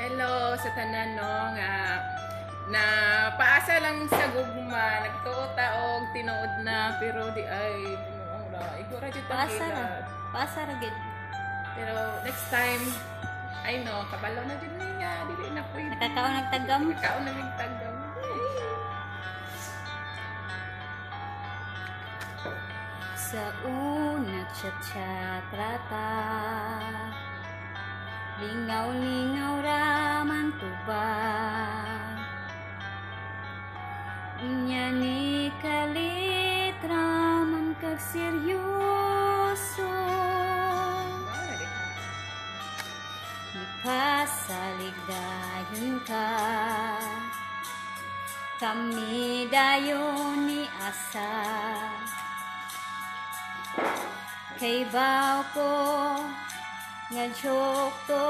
Hello sa tanan no nga na paasa lang sa gugma nagtuota og tinuod na pero di ay binuang ra igura jud Paasa ra. tagila. Paasa ra gid. Pero next time ay no kabalo na jud niya dili na ko Nakakaon nagtagam. kaon na mig tagam. Sa una chat-chat rata, lingaw-lingaw raman tubag. Inya ni kalit raman kag seryoso. Ipasalig dayon ka, kami dayon ni asa. Kay baw ko nga joke to,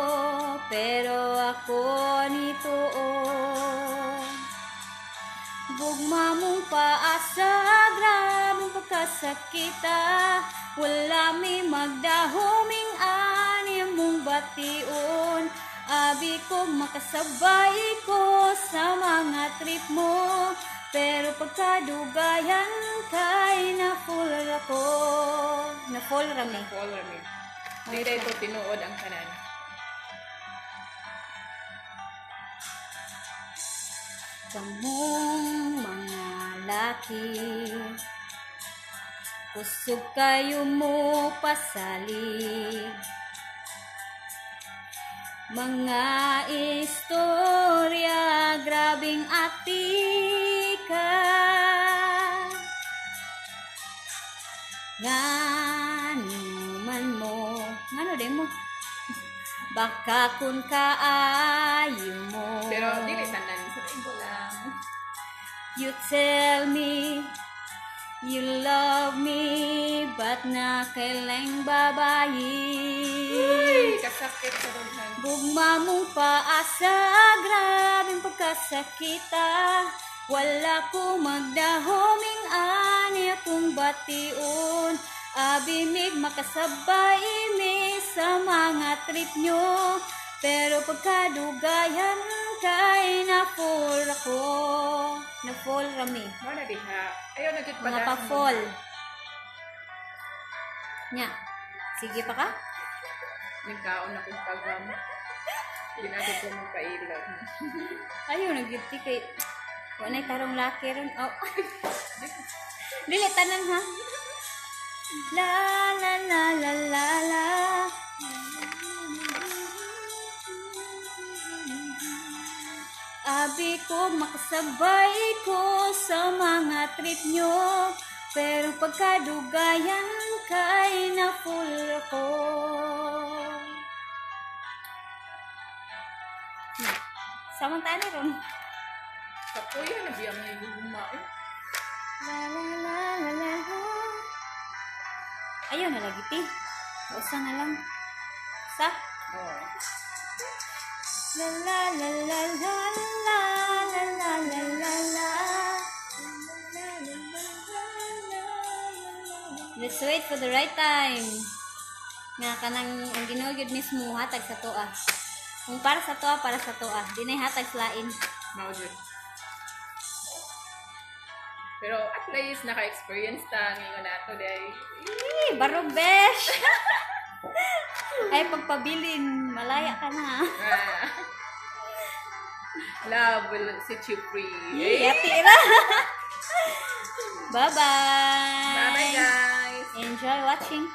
pero ako nito gugma mong paasa, grabing pagkasakita. Wala mi magdahoming ani mong bation. Abi ko makasabay ko sa mga trip mo, pero pagkadugayan kay na-full ako. Na-full rami. Fall ra mig. Di day ko tinuod ang tanan. Kamong mga laki, kusog kayo mo pasalig. Mga istorya, grabing atika. Ngano man mo, ngano din mo? Baka kun kaayo mo. Pero dili tanan sa ibo lang. You tell me you love me, but na kailang babayi. Uy, kasakit sa daghan. Gugma mong paasa, grabing pagkasakita. Wala ko magdahoming ani akong bation. Abimig makasabay mi sa mga trip nyo, pero pagkadugayan kay na-fall ako. Na-fall rami. Mo na diha. Ayaw na jud Mga pa-fall. Nya. Sige pa ka? Nagkaon akong tagam. Di na ko magpailag. Ayaw, nag-gifty kay... Wanay tarong laki ron. Oh. Dili, tanan ha? La la la la la la. Abi ko makasabay ko sa mga trip nyo, pero pagkadugayan kay na-full ako. Samantala ron. Sa kuya na biyang may gugma eh. La la la la la. Ayaw na lagi ti. Usa na lang. Sa. Oh. La la la la la la la la la la la. Let's wait for the right time. Nga kanang ang ginugid mismo hatag sa toa. Kung para sa toa, para sa toa. Di na hatag slain. Mao jud. Pero at least naka-experience ta ngayon nato day. Barog besh. Ay pagpabilin, malaya ka na. Love will set you free. Yatira. Bye-bye. Bye bye guys. Enjoy watching.